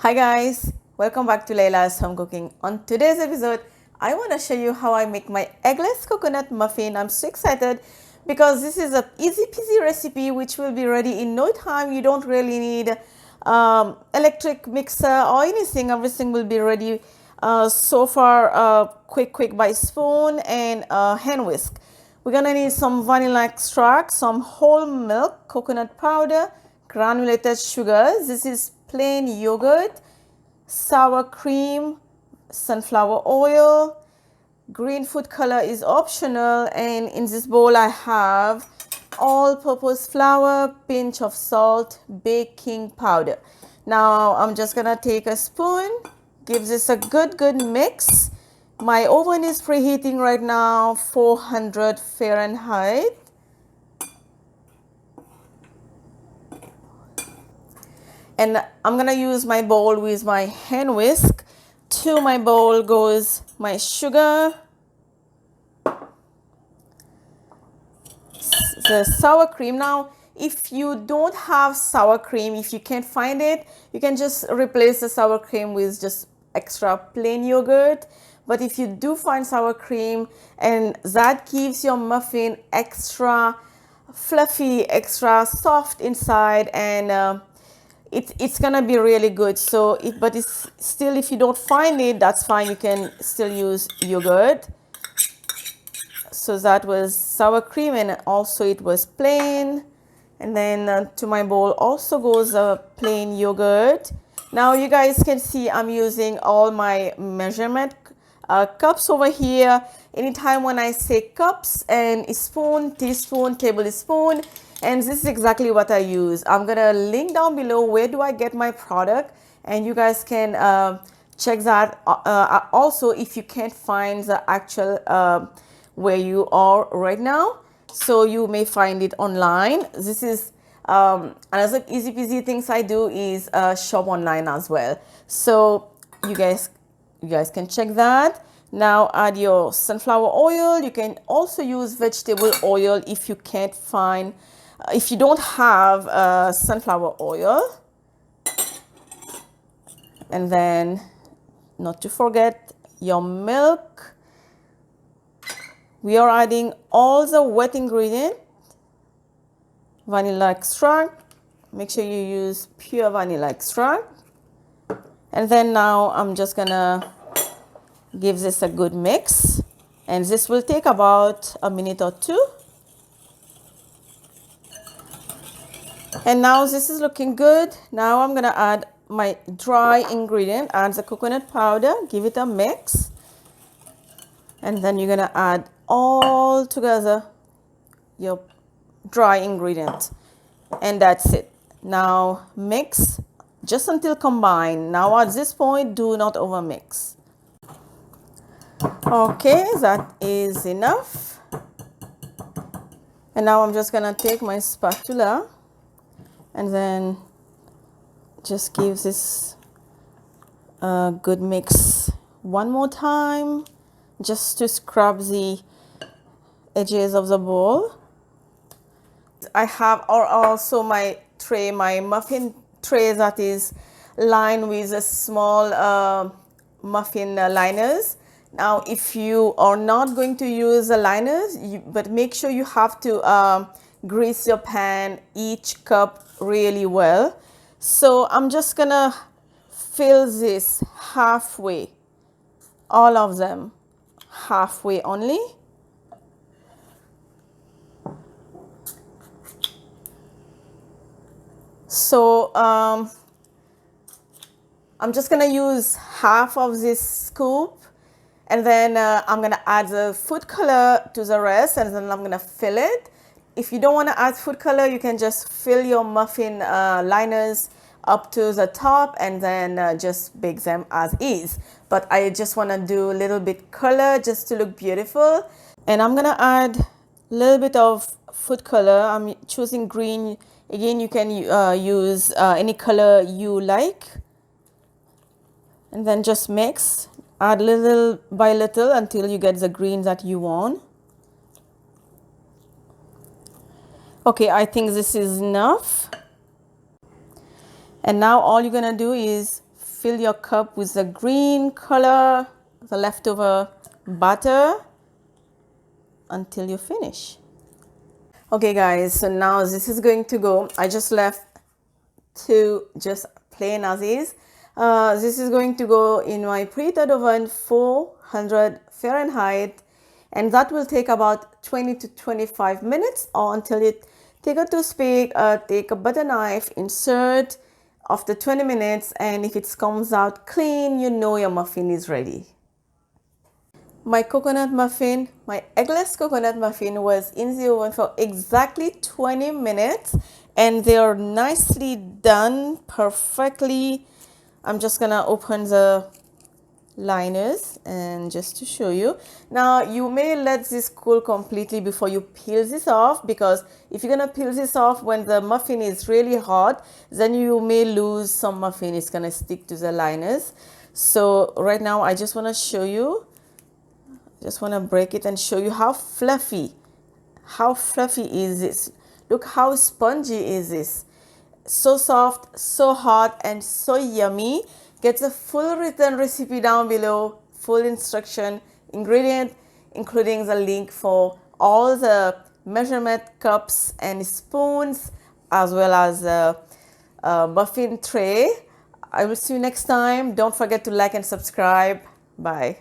Hi guys, welcome back to Laila's Home Cooking. On today's episode, I want to show you how I make my eggless coconut muffin. I'm so excited because this is an easy peasy recipe which will be ready in no time. You don't really need electric mixer or anything. Everything will be ready so far quick by spoon and hand whisk. We're gonna need some vanilla extract, some whole milk, coconut powder, granulated sugar. This is plain yogurt, sour cream, sunflower oil, green food color is optional, and in this bowl I have all-purpose flour, pinch of salt, baking powder. Now I'm just gonna take a spoon, give this a good mix. My oven is preheating right now, 400 Fahrenheit. And I'm gonna use my bowl with my hand whisk. To my bowl goes my sugar, the sour cream. Now, if you don't have sour cream, if you can't find it, you can just replace the sour cream with just extra plain yogurt. But if you do find sour cream, and that gives your muffin extra fluffy, extra soft inside, and it's gonna be really good. So but it's still, if you don't find it, that's fine, you can still use yogurt. So that was sour cream, and also it was plain. And then to my bowl also goes a plain yogurt. Now you guys can see I'm using all my measurement cups over here. Anytime when I say cups and spoon, teaspoon, tablespoon, and this is exactly what I use. I'm gonna link down below where do I get my product, and you guys can check that also if you can't find the actual where you are right now. So you may find it online. This is another easy peasy things I do is shop online as well. So you guys can check that. Now add your sunflower oil. You can also use vegetable oil if you can't find, if you don't have sunflower oil. And then, not to forget, your milk. We are adding all the wet ingredient, vanilla extract. Make sure you use pure vanilla extract. And then now I'm just gonna give this a good mix, and this will take about a minute or two. And now this is looking good. Now I'm gonna add my dry ingredient, add the coconut powder, give it a mix, and then you're gonna add all together your dry ingredient, and that's it. Now mix just until combined. Now at this point, do not overmix. Okay, that is enough. And now I'm just gonna take my spatula and then just give this a good mix one more time, just to scrub the edges of the bowl. I have also my tray, my muffin tray that is lined with a small muffin liners. Now if you are not going to use the liners, but make sure you have to grease your pan, each cup really well. So I'm just gonna fill this halfway, all of them halfway only. So I'm just gonna use half of this scoop, and then I'm gonna add the food color to the rest, and then I'm gonna fill it. If you don't want to add food color, you can just fill your muffin liners up to the top and then just bake them as is. But I just want to do a little bit color just to look beautiful. And I'm gonna add a little bit of food color. I'm choosing green. Again, you can use any color you like, and then just mix. Add little by little until you get the green that you want. Okay, I think this is enough. And now all you're gonna do is fill your cup with the green color, the leftover butter, until you finish. Okay guys, so now this is going to go. I just left two just plain as is. This is going to go in my preheated oven, 400 Fahrenheit, and that will take about 20 to 25 minutes, or until you take a toothpick, take a butter knife, insert after 20 minutes, and if it comes out clean, you know your muffin is ready. My coconut muffin, my eggless coconut muffin, was in the oven for exactly 20 minutes, and they are nicely done, perfectly. I'm just gonna open the liners and just to show you. Now you may let this cool completely before you peel this off, because if you're gonna peel this off when the muffin is really hot, then you may lose some muffin. It's gonna stick to the liners. So right now I just want to show you, just want to break it and show you how fluffy is this. Look how spongy is this. So soft, so hot, and so yummy. Get the full written recipe down below, full instruction, ingredient, including the link for all the measurement cups and spoons, as well as the muffin tray. I will see you next time. Don't forget to like and subscribe. Bye.